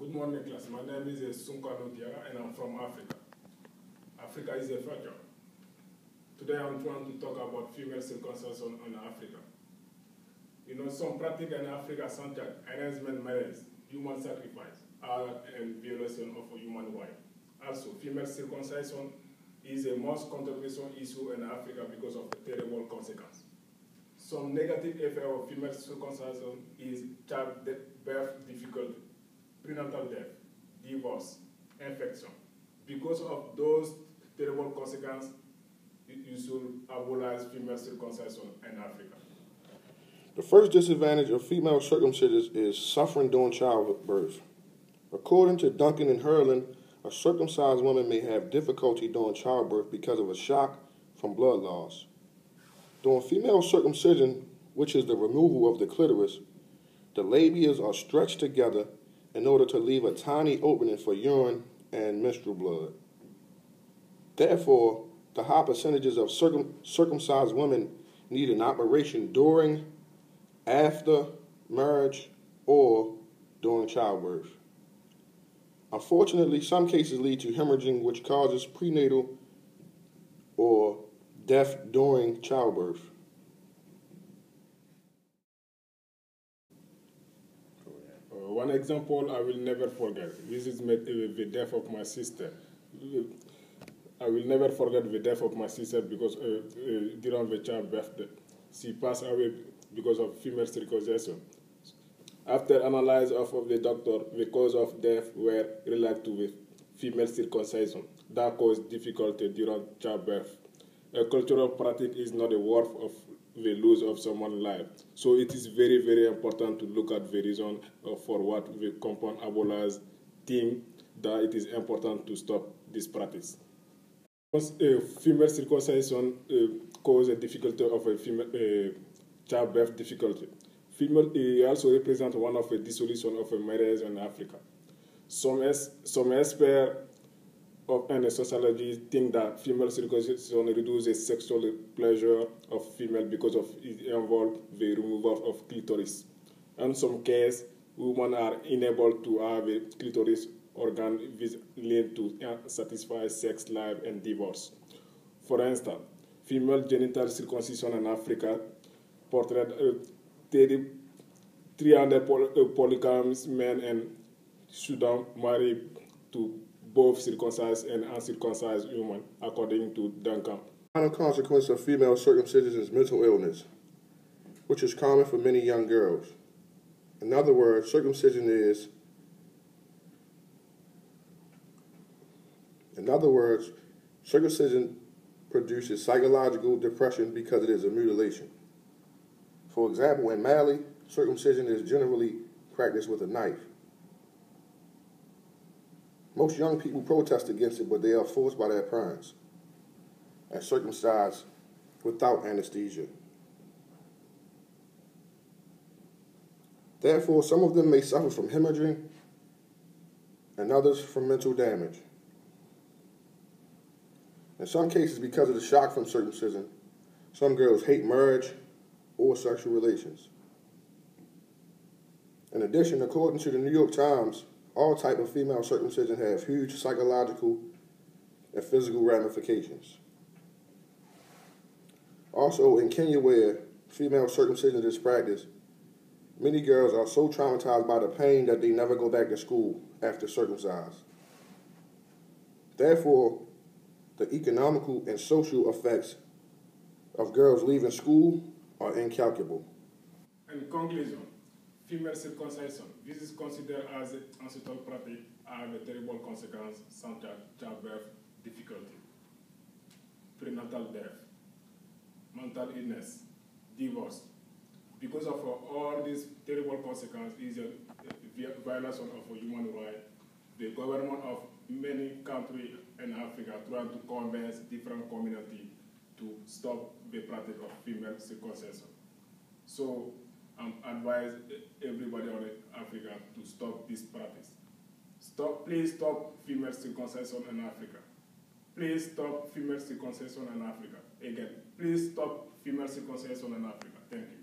Good morning, class. My name is Sunkano Diara, and I'm from Africa. Africa is a future. Today I'm trying to talk about female circumcision in Africa. You know, some practice in Africa such as arrangement marriage, human sacrifice, and violation of human rights. Also, female circumcision is the most controversial issue in Africa because of the terrible consequences. Some negative effect of female circumcision is childbirth difficulty, prenatal death, divorce, infection. Because of those terrible consequences, you should abolish female circumcision in Africa. The first disadvantage of female circumcision is suffering during childbirth. According to Duncan and Hurlin, a circumcised woman may have difficulty during childbirth because of a shock from blood loss. During female circumcision, which is the removal of the clitoris, the labias are stretched together in order to leave a tiny opening for urine and menstrual blood. Therefore, the high percentages of circumcised women need an operation during, after marriage, or during childbirth. Unfortunately, some cases lead to hemorrhaging, which causes prenatal or death during childbirth. One example I will never forget. This is the death of my sister. I will never forget the death of my sister because during the childbirth, she passed away because of female circumcision. After analysis of the doctor, the cause of death were related to the female circumcision. That caused difficulty during childbirth. A cultural practice is not a worth of the loss of someone's life. So it is very, very important to look at the reason for what the compound abolish think that it is important to stop this practice. Female circumcision causes a difficulty of a female childbirth difficulty. Female also represent one of the dissolution of a marriage in Africa. Some experts and sociology think that female circumcision reduces sexual pleasure of female because of it involves the removal of clitoris. In some cases, women are unable to have a clitoris organ linked to satisfy sex life and divorce. For instance, female genital circumcision in Africa portrayed 300 polygamous men in Sudan married to both circumcised and uncircumcised women, according to Duncan. The final consequence of female circumcision is mental illness, which is common for many young girls. In other words, circumcision produces psychological depression because it is a mutilation. For example, in Mali, circumcision is generally practiced with a knife. Most young people protest against it, but they are forced by their parents and circumcised without anesthesia. Therefore, some of them may suffer from hemorrhaging and others from mental damage. In some cases, because of the shock from circumcision, some girls hate marriage or sexual relations. In addition, according to the New York Times, all types of female circumcision have huge psychological and physical ramifications. Also, in Kenya, where female circumcision is practiced, many girls are so traumatized by the pain that they never go back to school after circumcised. Therefore, the economical and social effects of girls leaving school are incalculable. In conclusion, female circumcision, this is considered as an ancestral practice and a terrible consequence such as childbirth difficulty, prenatal death, mental illness, divorce. Because of all these terrible consequences is a violation of human rights. The government of many countries in Africa trying to convince different communities to stop the practice of female circumcision. So advise everybody in Africa to stop this practice. Please stop female circumcision in Africa. Please stop female circumcision in Africa. Again, please stop female circumcision in Africa. Thank you.